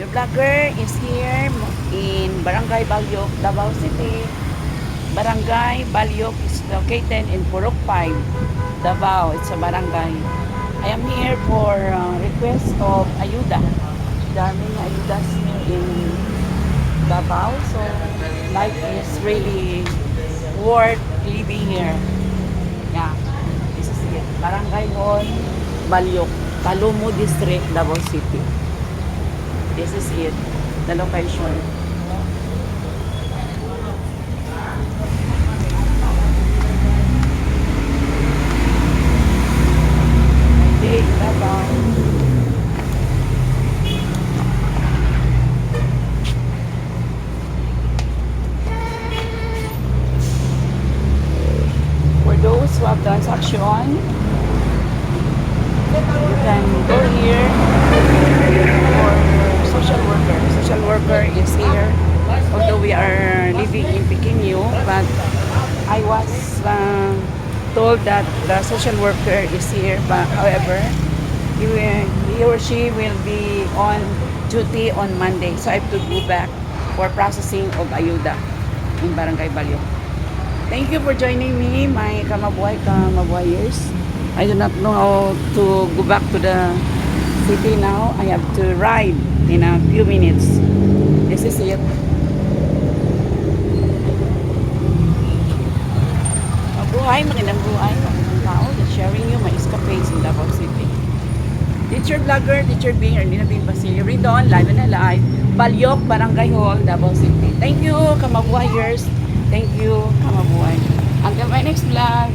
The vlogger is here in Barangay Balyok, Davao City. Barangay Balyok is located in Purok 5, Davao. It's a barangay. I am here for request of ayuda. Daming ayudas here in Davao. So life is really worth living here. Yeah, this is it. Barangay Hall, Balyok, Talumo District, Davao City. This is it, the location. Hey, Davao. For those who have transaction, you can go here for social worker. Social worker is here. Although we are living in Pequeño, but I was told that the social worker is here. But however, he or she will be on duty on Monday. So I have to go back for processing of ayuda in Barangay Balyok. Thank you for joining me, my kamabuayers. I do not know how to go back to the city now. I have to ride in a few minutes. This is it. Magandang buhay, magandang tao. Just sharing you my escapades in Davao City. Teacher vlogger, Teacher Bing, Erlina Bing Basilio, Ridon, live and alive, Balyok, Barangay Hall, Davao City. Thank you, kamabuayers. Thank you, kamabuhay. Until my next vlog.